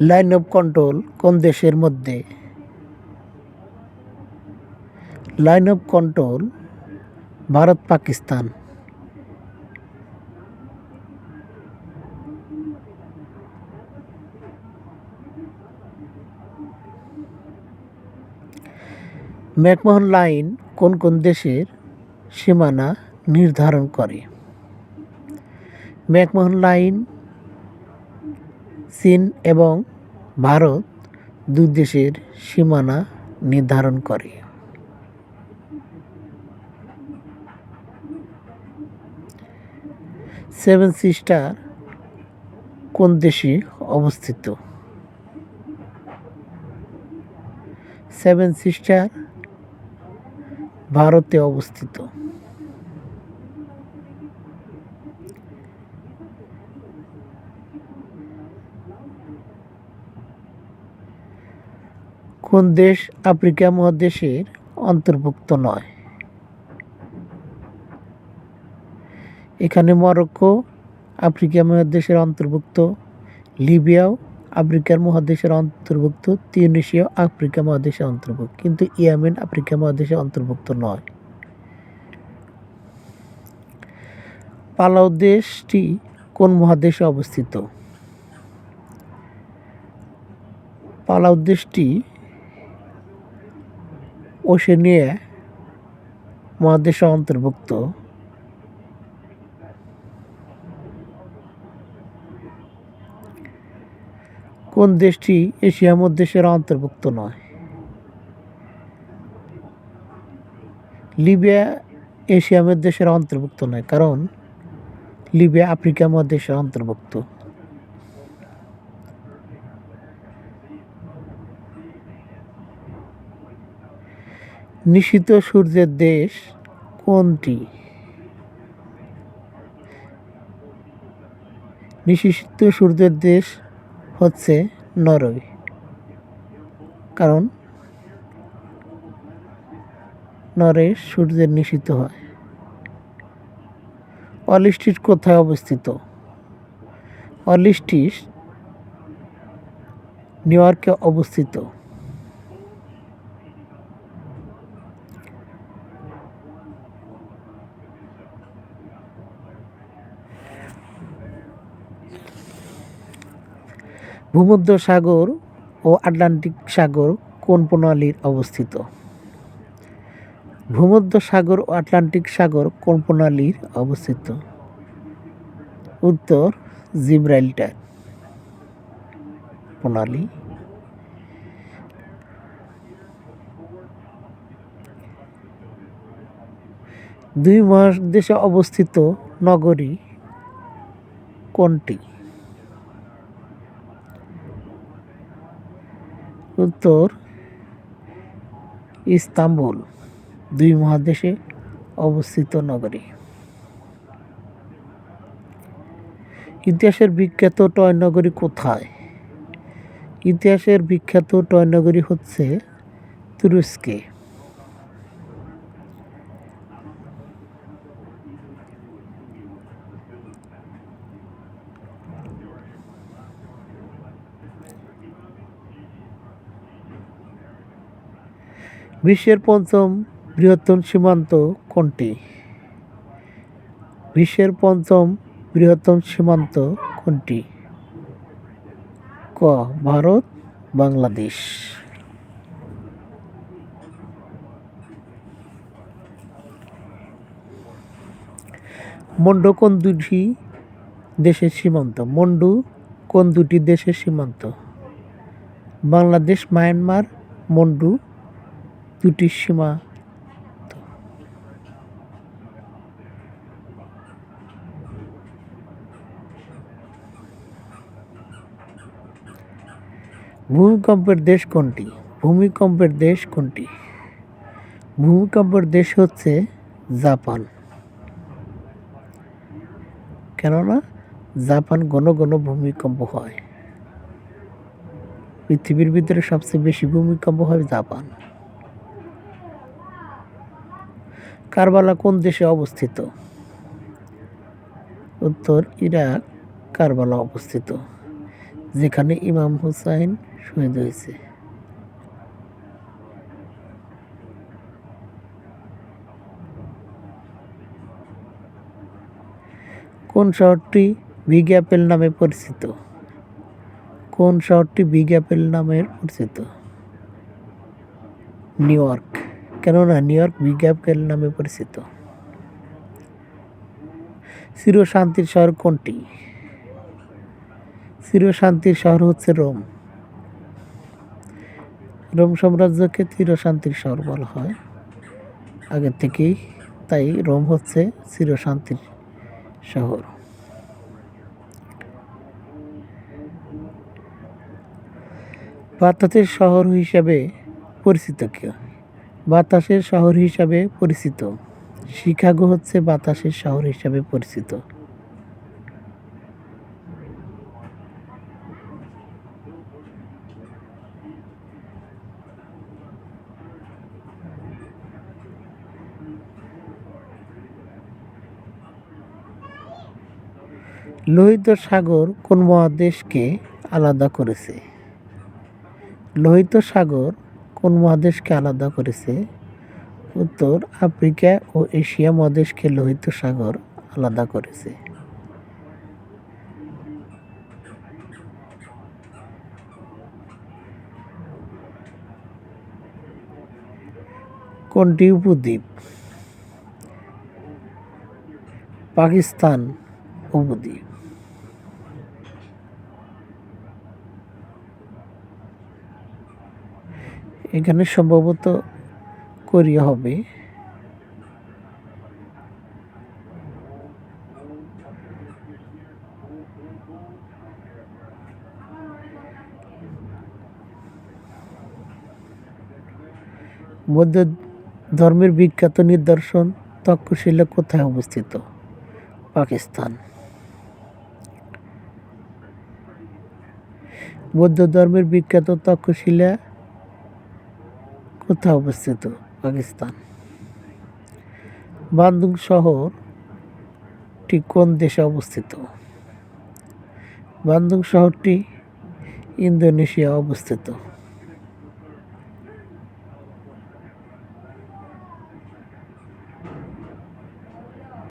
Line of control কোন দেশের মধ্যে? Line of control Bharat Pakistan. McMahon line কোন কোন দেশের সীমানা নির্ধারণ করে? ম্যাকমোহন লাইন চীন এবং ভারত দুই দেশের সীমানা নির্ধারণ করে। সেভেন সিস্টার কোন দেশে অবস্থিত? সেভেন সিস্টার ভারতে অবস্থিত। কোন দেশ আফ্রিকা মহাদেশের অন্তর্ভুক্ত নয়? এখানে মরক্কো আফ্রিকা মহাদেশের অন্তর্ভুক্ত, লিবিয়াও আফ্রিকার মহাদেশের অন্তর্ভুক্ত, তিউনিসিয়া আফ্রিকা মহাদেশের অন্তর্ভুক্ত, কিন্তু ইয়েমেন আফ্রিকা মহাদেশের অন্তর্ভুক্ত নয়। পালাউ দেশটি কোন মহাদেশে অবস্থিত? পালাউ দেশটি ওশেনিয়া মহাদেশে অন্তর্ভুক্ত। কোন দেশটি এশিয়া মহাদেশের অন্তর্ভুক্ত নয়? লিবিয়া এশিয়া মহাদেশের অন্তর্ভুক্ত নয়, কারণ লিবিয়া আফ্রিকা মহাদেশের অন্তর্ভুক্ত। নিশীথ সূর্যের দেশ কোনটি? নিশীথ সূর্যের দেশ হচ্ছে নরওয়ে, কারণ নরওয়ে সূর্যের নিশীথ হয়। ওয়াল স্ট্রিট কোথায় অবস্থিত? ওয়াল স্ট্রিট নিউ ইয়র্কে অবস্থিত। ভূমধ্য সাগর ও আটলান্টিক সাগর কোন প্রণালীর অবস্থিত? ভূমধ্য সাগর ও আটলান্টিক সাগর কোন প্রণালীর অবস্থিত? উত্তর জিব্রাল্টার প্রণালী। দুই মহাদেশে অবস্থিত নগরী কোনটি? উত্তর ইস্তাম্বুল দুই মহাদেশে অবস্থিত নগরী। ইতিহাসের বিখ্যাত টয় নগরী কোথায়? ইতিহাসের বিখ্যাত টয় নগরী হচ্ছে তুরস্কে। বিশ্বের পঞ্চম বৃহত্তম সীমান্ত কোনটি? বিশ্বের পঞ্চম বৃহত্তম সীমান্ত কোনটি? ক ভারত বাংলাদেশ। মন্ডু কোন দুটি দেশের সীমান্ত? মন্ডু কোন দুটি দেশের সীমান্ত? বাংলাদেশ মায়ানমার মন্ডু দুটি সীমা। ভূমিকম্পের দেশ কোনটি? ভূমিকম্পের দেশ কোনটি? ভূমিকম্পের দেশ হচ্ছে জাপান, কেননা জাপান ঘন ঘন ভূমিকম্প হয়। পৃথিবীর ভিতরে সবচেয়ে বেশি ভূমিকম্প হয় জাপান। কারবালা কোন দেশে অবস্থিত? উত্তর ইরাক কারবালা অবস্থিত। যেখানে ইমাম হুসাইন শহীদ হয়েছে। কোন শহরটি বিগ অ্যাপেল নামে পরিচিত? কোন শহরটি বিগ অ্যাপেল নামে পরিচিত? New York. কেননা নিউ ইয়র্ক বিগ অ্যাপেল নামে পরিচিত। চিরশান্তির শহর কোনটি? চিরশান্তির শহর হচ্ছে রোম। রোম সাম্রাজ্যকে চিরশান্তির শহর বলা হয় আগে থেকেই, তাই রোম হচ্ছে চিরশান্তির শহর। বাতাসের শহর হিসাবে পরিচিত কি? বাতাসের শহর হিসাবে পরিচিত শিকাগো হচ্ছে বাতাসের শহর হিসাবে পরিচিত। লোহিত সাগর কোন মহাদেশকে আলাদা করেছে? লোহিত সাগর কোন মহাদেশকে আলাদা করেছে? উত্তর, আফ্রিকা ও এশিয়া মহাদেশকে লোহিত সাগর আলাদা করেছে। কোনটি উপদ্বীপ? পাকিস্তান উপদ্বীপ। এখানে সম্ভবত কোরিয়া হবে। বৌদ্ধ ধর্মের বিখ্যাত নিদর্শন তক্ষশিলা কোথায় অবস্থিত? পাকিস্তান। বৌদ্ধ ধর্মের বিখ্যাত তক্ষশিলা কোথায় অবস্থিত? পাকিস্তান। বান্দুং শহরটি কোন দেশে অবস্থিত? বান্দুং শহরটি ইন্দোনেশিয়া অবস্থিত।